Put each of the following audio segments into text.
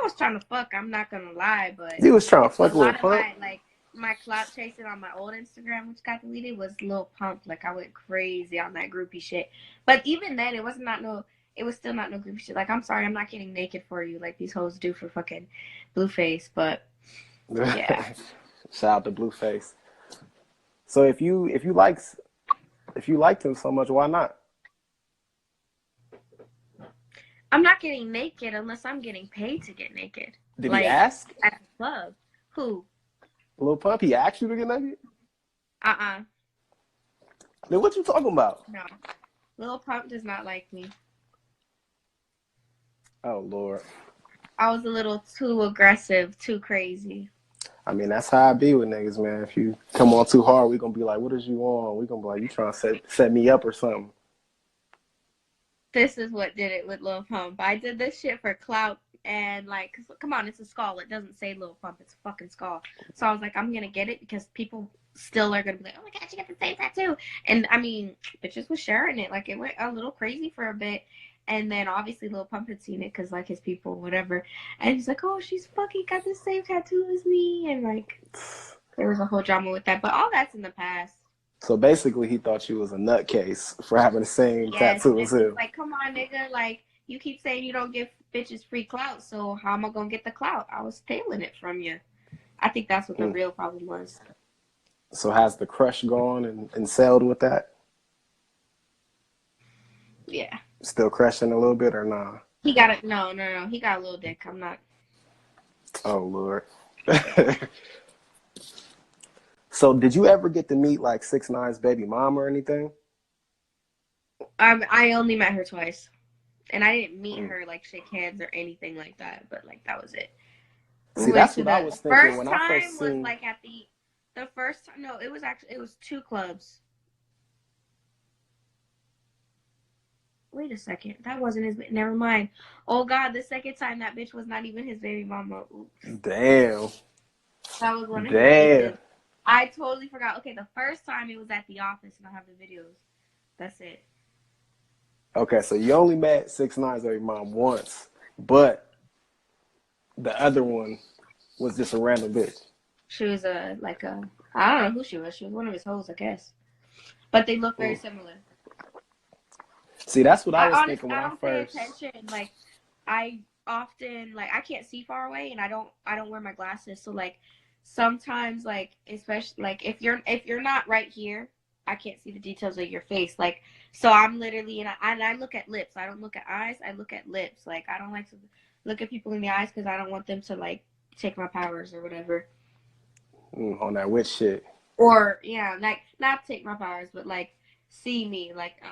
was trying to fuck. I'm not gonna lie, but You was trying to fuck a Lil lot of Pump? my clout chasing on my old Instagram, which got deleted, was Lil Pump. Like, I went crazy on that groupie shit. But even then, it was still not no groupie shit. Like, I'm sorry, I'm not getting naked for you like these hoes do for fucking Blueface. But yeah, Shout out to Blueface. So if you liked him so much, why not? I'm not getting naked unless I'm getting paid to get naked. Did he Like ask? at the club. Who? Lil Pump, he asked you to get naked? Then what you talking about? No. Lil Pump does not like me. Oh, Lord. I was a little too aggressive, too crazy. I mean, that's how I be with niggas, man. If you come on too hard, we gonna be like, what is you on? We gonna be like, you trying to set me up or something. This is what did it with Lil Pump. I did this shit for Clout, and like, come on, it's a skull. It doesn't say Lil Pump. It's a fucking skull. So I was like, I'm gonna get it because people still are gonna be like, oh my god, you got the same tattoo. And I mean, bitches was sharing it. Like, it went a little crazy for a bit. And then obviously Lil Pump had seen it because like his people, whatever. And he's like, oh, she's fucking got the same tattoo as me. And like, there was a whole drama with that. But all that's in the past. So basically, he thought you was a nutcase for having the same Yes, tattoo as him. like, come on, nigga. Like, you keep saying you don't give bitches free clout, so how am I gonna get the clout? I was stealing it from you. I think that's what the real problem was. So has the crush gone and sailed with that? Yeah. Still crushing a little bit or nah? He got it. No. He got a little dick. I'm not. Oh, Lord. So did you ever get to meet like 6ix9ine's baby mom or anything? I only met her twice, and I didn't meet her like shake hands or anything like that. But like that was it. See, that's what I was thinking when I first First time seen. was like at the first time. No, it was 2 clubs. Wait a second. That wasn't his. Never mind. Oh God, the second time that bitch was not even his baby mama. Oops. Damn. That was one of his Damn. bitches. I totally forgot. Okay, the first time it was at the office, and I have the videos. That's it. Okay, so you only met 6ix9ine's baby mom once, but the other one was just a random bitch. She was I don't know who she was. She was one of his hoes, I guess. But they look very similar. See, that's what I was thinking when I I don't first. pay attention. Like, I often I can't see far away, and I don't wear my glasses. So like, sometimes like, especially like if you're not right here, I can't see the details of your face. Like, so I'm literally and I look at lips. I don't look at eyes. I look at lips. Like, I don't like to look at people in the eyes because I don't want them to like take my powers or whatever. On that witch shit. Or yeah, like not take my powers, but like see me. Like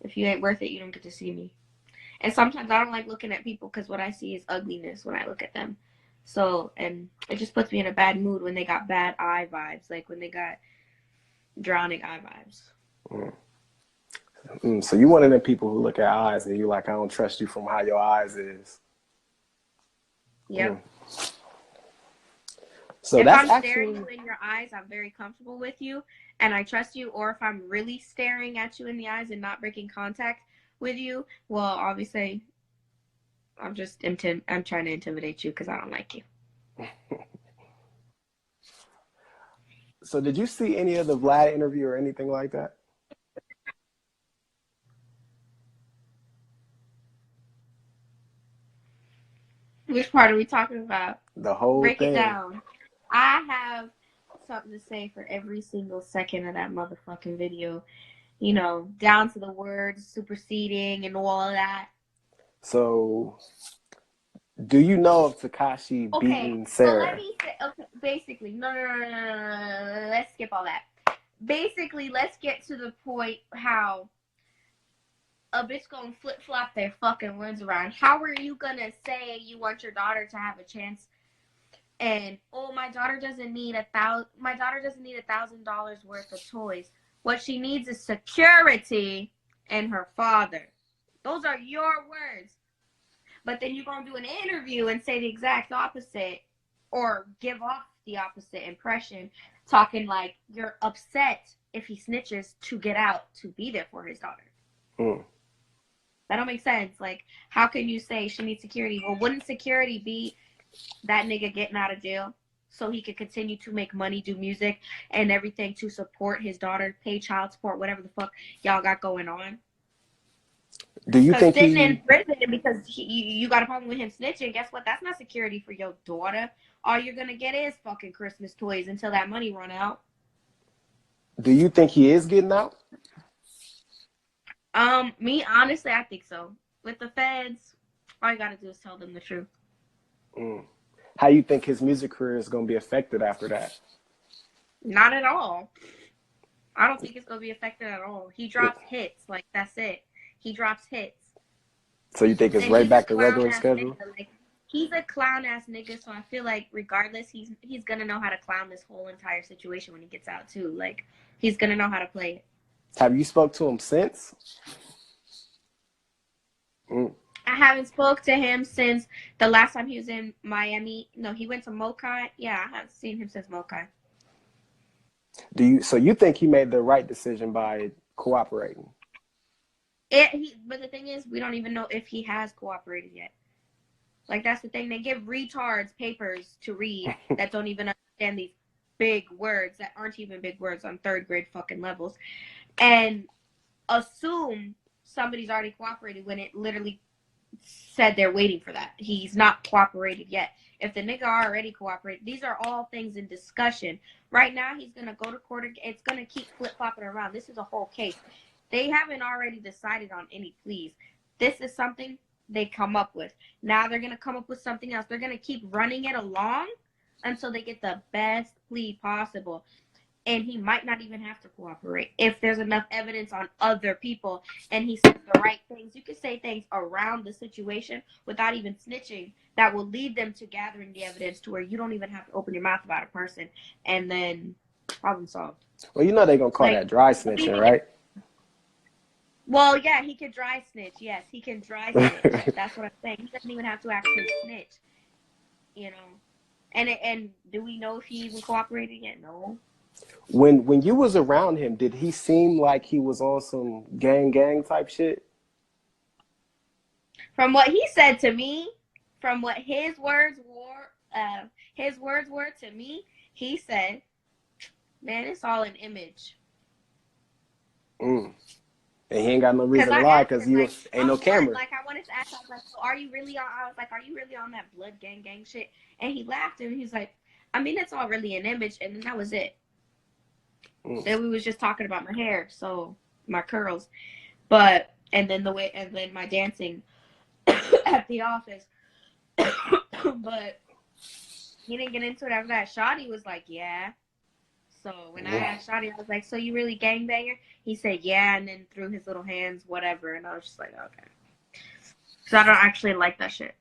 if you ain't worth it, you don't get to see me. And sometimes I don't like looking at people because what I see is ugliness when I look at them. So, and it just puts me in a bad mood when they got bad eye vibes, like when they got drowning eye vibes. So you one of them people who look at eyes and you like, I don't trust you from how your eyes is. Yep. So if that's I'm staring you in your eyes, I'm very comfortable with you and I trust you. Or if I'm really staring at you in the eyes and not breaking contact with you, well, obviously, I'm trying to intimidate you because I don't like you. So did you see any of the Vlad interview or anything like that? Which part are we talking about? The whole Break thing. it down. I have something to say for every single second of that motherfucking video. You know, down to the words, superseding, and all of that. So, do you know of Tekashi beating Sara? So let me say, basically, no, let's skip all that. Basically, let's get to the point how a bitch gonna flip-flop their fucking words around. How are you gonna say you want your daughter to have a chance and, oh, my daughter doesn't need $1,000 worth of toys. What she needs is security and her father. Those are your words. But then you're going to do an interview and say the exact opposite or give off the opposite impression, talking like you're upset if he snitches to get out to be there for his daughter. That don't make sense. Like, how can you say she needs security? Well, wouldn't security be that nigga getting out of jail so he could continue to make money, do music, and everything to support his daughter, pay child support, whatever the fuck y'all got going on? Do you Because think sitting he? in prison because you got a problem with him snitching, guess what? That's not security for your daughter. All you're gonna get is fucking Christmas toys until that money run out. Do you think he is getting out? Me honestly, I think so. With the feds, all you gotta do is tell them the truth. Mm. How you think his music career is gonna be affected after that? Not at all. I don't think it's gonna be affected at all. He drops hits, like that's it. He drops hits. So you think it's And right he's a back to clown regular ass schedule? nigga. Like he's a clown ass nigga, so I feel like regardless, he's gonna know how to clown this whole entire situation when he gets out too. Like he's gonna know how to play it. Have you spoke to him since? Mm. I haven't spoke to him since the last time he was in Miami. No, he went to Mokai. Yeah, I haven't seen him since Mokai. So you think he made the right decision by cooperating? But the thing is, we don't even know if he has cooperated yet. Like that's the thing. They give retards papers to read that don't even understand these big words that aren't even big words on third grade fucking levels, and assume somebody's already cooperated when it literally said they're waiting for that. He's not cooperated yet. If the nigga already cooperated, these are all things in discussion. Right now, he's going to go to court. It's going to keep flip-flopping around. This is a whole case. They haven't already decided on any pleas. This is something they come up with. Now they're going to come up with something else. They're going to keep running it along until they get the best plea possible. And he might not even have to cooperate if there's enough evidence on other people and he says the right things. You can say things around the situation without even snitching that will lead them to gathering the evidence to where you don't even have to open your mouth about a person, and then problem solved. Well, you know they're gonna call Like, that dry snitching, right? Well, yeah, he could dry snitch. Yes, he can dry snitch. That's what I'm saying. He doesn't even have to actually snitch, you know. And do we know if he even cooperated yet? No. When you was around him, did he seem like he was on some gang type shit? From what he said to me, from what his words were to me, he said, "Man, it's all an image." Mm. And he ain't got no reason to lie because you ain't no camera. Like I wanted to ask, I was like, so are you really on? I was like, are you really on that blood gang shit? And he laughed and he's like, I mean, it's all really an image, and then that was it. Then we was just talking about my hair, so my curls, and then my dancing at the office, but he didn't get into it after that. Shawty was like, yeah. So when I asked Shawty, I was like, so you really gangbanger? He said, yeah, and then threw his little hands, whatever, and I was just like, okay. So I don't actually like that shit.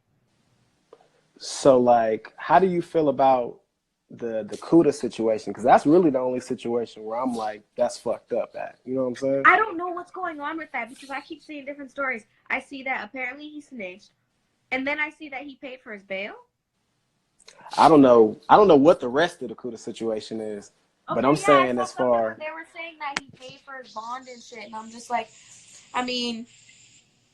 So like, how do you feel about the Kuda situation? Because that's really the only situation where I'm like, that's fucked up at. You know what I'm saying? I don't know what's going on with that because I keep seeing different stories. I see that apparently he snitched, and then I see that he paid for his bail. I don't know what the rest of the Kuda situation is, but I'm saying as far they were saying that he paid for his bond and shit, and I'm just like, I mean,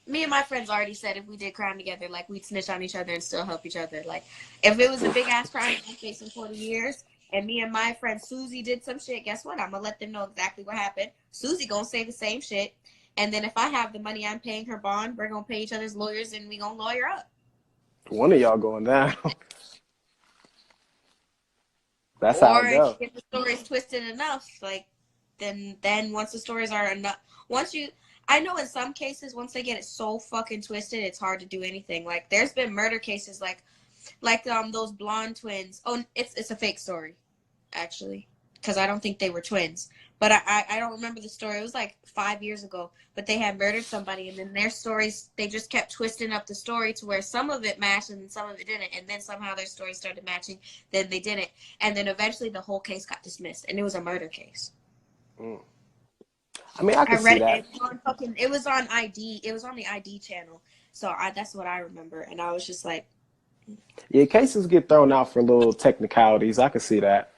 me and my friends already said if we did crime together, like we'd snitch on each other and still help each other. Like if it was a big ass crime I'm facing 40 years, and me and my friend Susie did some shit, guess what? I'm gonna let them know exactly what happened. Susie gonna say the same shit, and then if I have the money I'm paying her bond, we're gonna pay each other's lawyers and we gonna lawyer up. One of y'all going down. That's how it goes. If the story's twisted enough, like then once the stories are enough, I know in some cases once they get it so fucking twisted, it's hard to do anything. Like there's been murder cases like those blonde twins. Oh, it's a fake story, actually, because I don't think they were twins. But I don't remember the story. It was like 5 years ago. But they had murdered somebody, and then their stories, they just kept twisting up the story to where some of it matched and some of it didn't. And then somehow their stories started matching, then they didn't. And then eventually the whole case got dismissed, and it was a murder case. I mean, I can see that. It was on ID. It was on the ID channel. So that's what I remember. And I was just like, yeah, cases get thrown out for little technicalities. I can see that.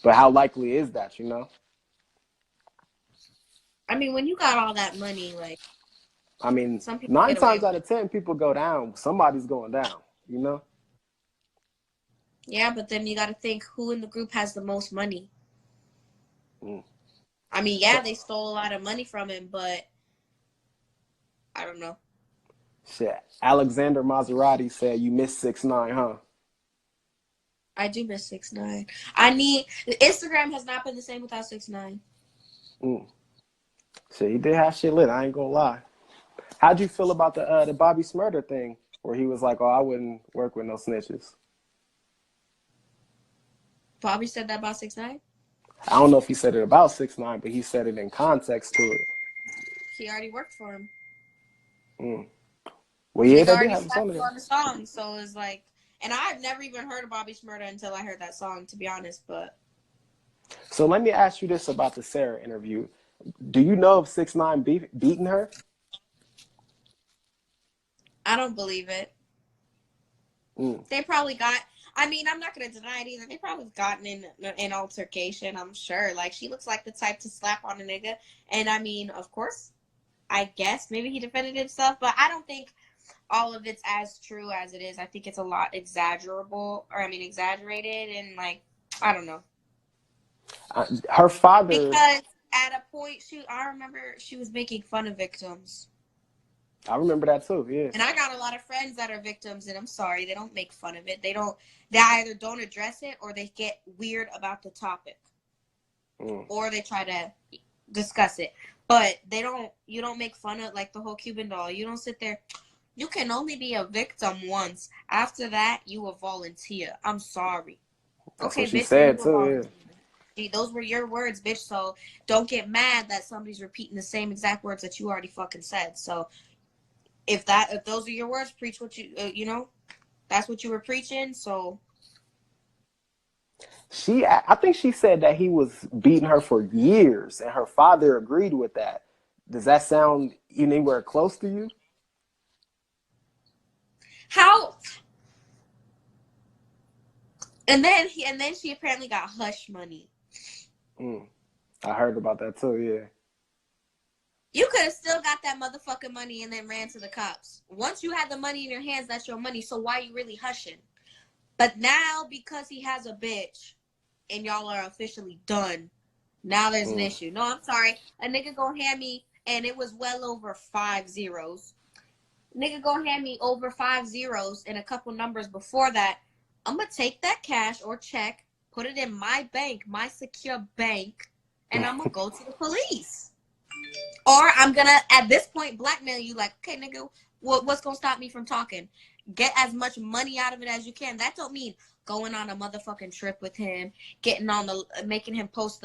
But how likely is that, you know? I mean, when you got all that money, like, I mean, Some people 9 get away times with out it. of 10, people go down. Somebody's going down, you know? Yeah, but then you got to think who in the group has the most money. Mm. I mean, yeah, they stole a lot of money from him, but I don't know. Shit. Alexander Maserati said you missed 6ix9ine, huh? I do miss 6ix9ine. I need Instagram has not been the same without 6ix9ine. Mm. Shit, he did have shit lit. I ain't gonna lie. How'd you feel about the Bobby Smurder thing, where he was like, "Oh, I wouldn't work with no snitches." Bobby said that about 6ix9ine. I don't know if he said it about 6ix9ine, but he said it in context to it. He already worked for him. Mm. Well, yeah, Nigga they did already have a song slapped you together. on the song, so it's like, and I've never even heard of Bobby Shmurda until I heard that song, to be honest. But So let me ask you this about the Sara interview. Do you know if 6ix9ine beaten her? I don't believe it. Mm. They probably got. I mean, I'm not gonna deny it either. They probably gotten in an altercation. I'm sure. Like she looks like the type to slap on a nigga, and I mean, of course, I guess maybe he defended himself, but I don't think all of it's as true as it is. I think it's a lot exaggerable, or I mean, exaggerated, and like I don't know. Her father, Because at a point, I remember she was making fun of victims. I remember that too, yeah. And I got a lot of friends that are victims, and I'm sorry, they don't make fun of it. They either don't address it or they get weird about the topic. Or they try to discuss it. But you don't make fun of like the whole Cuban doll. You don't sit there. You can only be a victim once. After that, you a volunteer. I'm sorry. That's Okay, what she bitch, then said you a too, volunteer. Those were your words, bitch. So don't get mad that somebody's repeating the same exact words that you already fucking said. So if those are your words, preach what you that's what you were preaching. So I think she said that he was beating her for years, and her father agreed with that. Does that sound anywhere close to you? how? And then she apparently got hush money. I heard about that too. Yeah. You could have still got that motherfucking money and then ran to the cops. Once you had the money in your hands, that's your money. So why are you really hushing? But now because he has a bitch and y'all are officially done, now there's an issue. No, I'm sorry. A nigga gonna hand me, and it was well over 5 zeros. Nigga gonna hand me over 5 zeros and a couple numbers before that. I'm gonna take that cash or check, put it in my bank, my secure bank, and I'm gonna go to the police. Or I'm gonna, at this point, blackmail you like, okay, nigga, what's gonna stop me from talking? Get as much money out of it as you can. That don't mean going on a motherfucking trip with him, making him post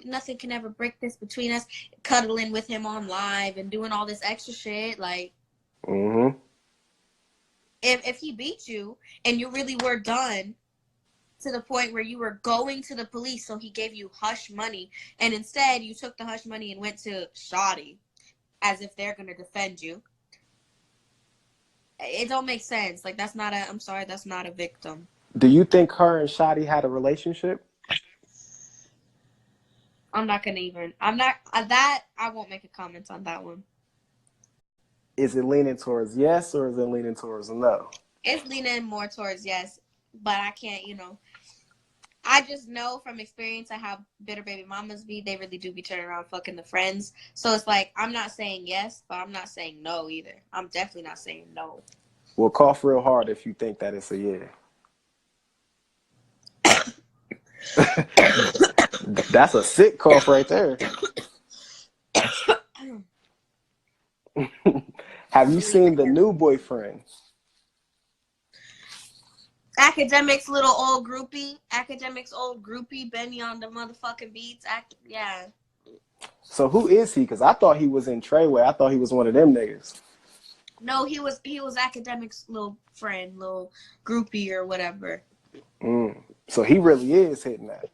nothing can ever break this between us, cuddling with him on live and doing all this extra shit. Like, if he beat you and you really were done to the point where you were going to the police, so he gave you hush money, and instead you took the hush money and went to Shoddy as if they're gonna defend you. It don't make sense. Like that's not a victim. Do you think her and Shotty had a relationship? I'm not that I won't make a comment on that one. Is it leaning towards yes or is it leaning towards no? It's leaning more towards yes, but I can't, I just know from experience how bitter baby mamas be. They really do be turning around fucking the friends. So it's like, I'm not saying yes, but I'm not saying no either. I'm definitely not saying no. Well, cough real hard if you think that it's a yeah. That's a sick cough right there. Have you seen the new boyfriend? Akademiks little old groupie. Akademiks old groupie. Benny on the motherfucking beats. Yeah. So who is he? Because I thought he was in Treyway. I thought he was one of them niggas. No, he was Akademiks little friend, little groupie or whatever. So he really is hitting that.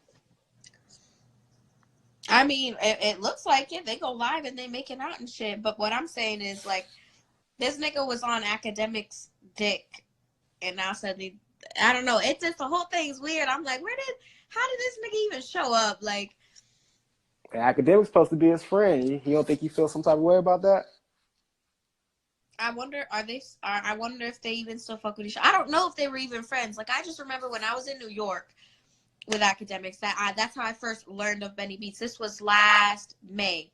I mean, it looks like it. They go live and they making out and shit. But what I'm saying is, like, this nigga was on Akademiks' dick, and now suddenly, I don't know. It's just the whole thing's weird. I'm like, how did this nigga even show up? Like, And Akademiks supposed to be his friend. You don't think he feels some type of way about that? I wonder, I wonder if they even still fuck with each other. I don't know if they were even friends. Like, I just remember when I was in New York with Akademiks, that's how I first learned of Benny Beats. This was last May.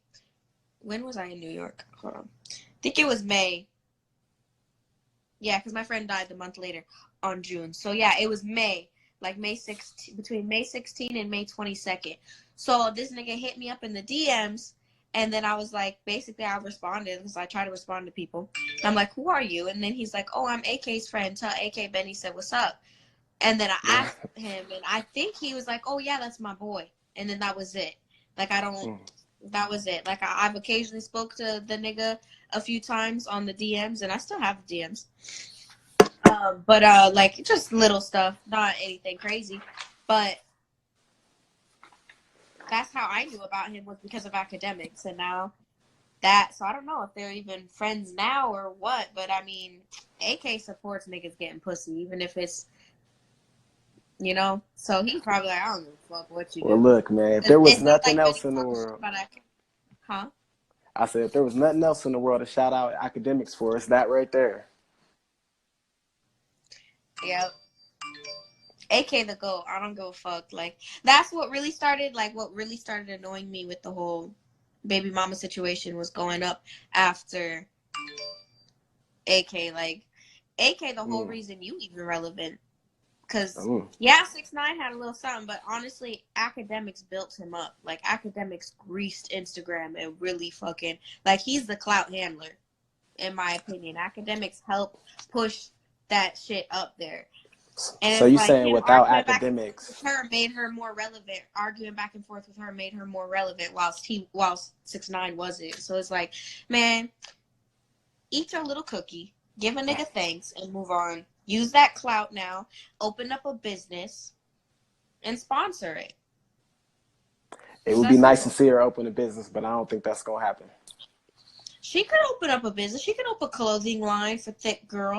When was I in New York? Hold on. I think it was May. Yeah, because my friend died the month later on June. So, yeah, it was May. Like, May 16th, between May 16th and May 22nd. So, this nigga hit me up in the DMs. And then I was like, basically, I responded because I try to respond to people. And I'm like, who are you? And then he's like, oh, I'm AK's friend. Tell AK Benny said, what's up? And then I asked him, and I think he was like, oh, yeah, that's my boy. And then that was it. Like, that was it. Like, I've occasionally spoke to the nigga a few times on the DMs, and I still have the DMs. But, like, just little stuff, not anything crazy. But that's how I knew about him, was because of Akademiks. And now so I don't know if they're even friends now or what, but I mean, AK supports niggas getting pussy, even if it's, you know, so he's probably like, I don't give a fuck what you do. Well, look, man, if there was It's not nothing like else Benny in the talks shit world, about AK. Huh? I said, if there was nothing else in the world to shout out Akademiks for, it's that right there. Yep. AK the GOAT. I don't give a fuck. Like, that's what really started, annoying me with the whole baby mama situation was going up after AK. Like, AK, the whole reason you even relevant. Because, yeah, 6ix9ine had a little something, but honestly, Akademiks built him up. Like, Akademiks greased Instagram and really fucking, like, he's the clout handler, in my opinion. Akademiks helped push that shit up there. And So it's you like saying him without arguing back and forth Akademiks, with her made her more relevant. Arguing back and forth with her made her more relevant, whilst 6ix9ine wasn't. So it's like, man, eat your little cookie, give a nigga thanks, and move on. Use that clout now. Open up a business and sponsor it. it would be nice to see her open a business, but I don't think that's gonna happen. She could open up a business. She could open a clothing line for thick girls.